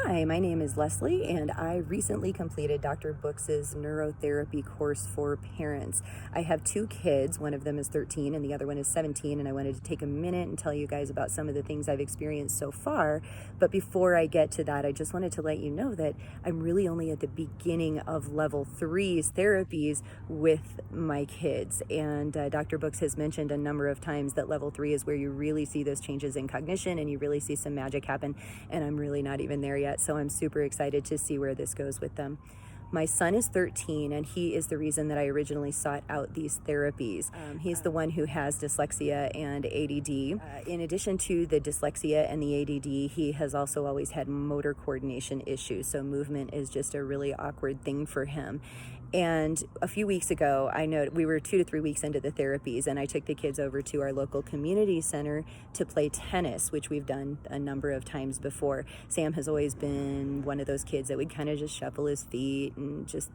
Hi, my name is Leslie, and I recently completed Dr. Books's neurotherapy course for parents. I have two kids. One of them is 13 and the other one is 17, and I wanted to take a minute and tell you guys about some of the things I've experienced so far. But before I get to that, I just wanted to let you know that I'm really only at the beginning of level three's therapies with my kids. And Dr. Books has mentioned a number of times that level three is where you really see those changes in cognition and you really see some magic happen. And I'm really not even there yet. So I'm super excited to see where this goes with them. My son is 13, and he is the reason that I originally sought out these therapies. He's the one who has dyslexia and ADD. In addition to the dyslexia and the ADD, he has also always had motor coordination issues. So movement is just a really awkward thing for him. And a few weeks ago, I know we were 2 to 3 weeks into the therapies, and I took the kids over to our local community center to play tennis, which we've done a number of times before. Sam has always been one of those kids that would kind of just shuffle his feet and just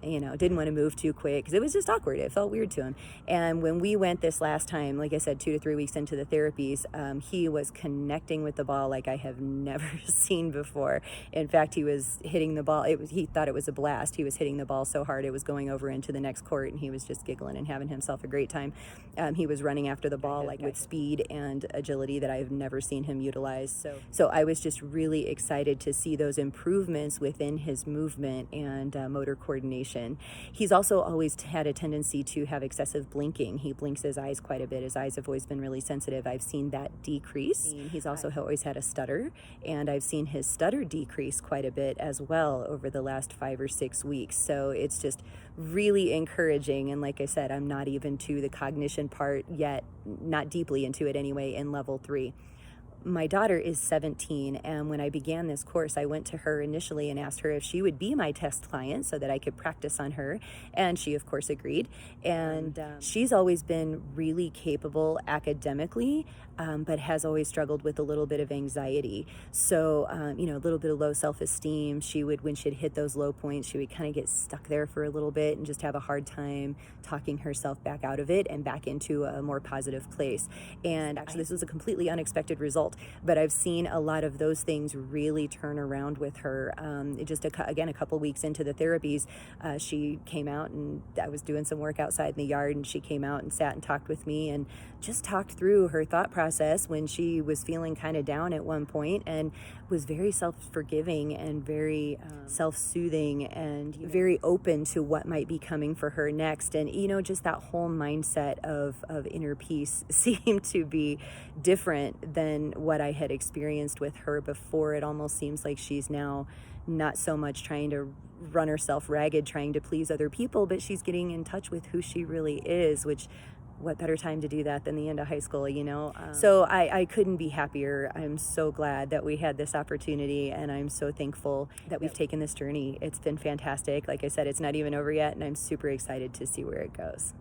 didn't want to move too quick because it was just awkward. It felt weird to him. And when we went this last time, like I said, 2 to 3 weeks into the therapies, he was connecting with the ball like I have never seen before. In fact, he was hitting the ball. He thought it was a blast. He was hitting the ball so hard it was going over into the next court, and he was just giggling and having himself a great time. He was running after the ball like with speed and agility that I've never seen him utilize. So I was just really excited to see those improvements within his movement and motor coordination. He's also always had a tendency to have excessive blinking. He blinks his eyes quite a bit. His eyes have always been really sensitive. I've seen that decrease. He's also always had a stutter, and I've seen his stutter decrease quite a bit as well over the last 5 or 6 weeks. So it's just really encouraging. And like I said, I'm not even to the cognition part yet, not deeply into it anyway, in level 3. My daughter is 17, and when I began this course, I went to her initially and asked her if she would be my test client so that I could practice on her, and she, of course, agreed. And she's always been really capable academically, but has always struggled with a little bit of anxiety. So, a little bit of low self-esteem. When she'd hit those low points, she would kind of get stuck there for a little bit and just have a hard time talking herself back out of it and back into a more positive place. And actually, this was a completely unexpected result. But I've seen a lot of those things really turn around with her. A couple weeks into the therapies, she came out, and I was doing some work outside in the yard, and she came out and sat and talked with me and just talked through her thought process when she was feeling kind of down at one point, and was very self-forgiving and very self-soothing and very open to what might be coming for her next. And, just that whole mindset of inner peace seemed to be different than what I had experienced with her before. It almost seems like she's now not so much trying to run herself ragged, trying to please other people, but she's getting in touch with who she really is, which what better time to do that than the end of high school, So I couldn't be happier. I'm so glad that we had this opportunity, and I'm so thankful that we've taken this journey. It's been fantastic. Like I said, it's not even over yet, and I'm super excited to see where it goes.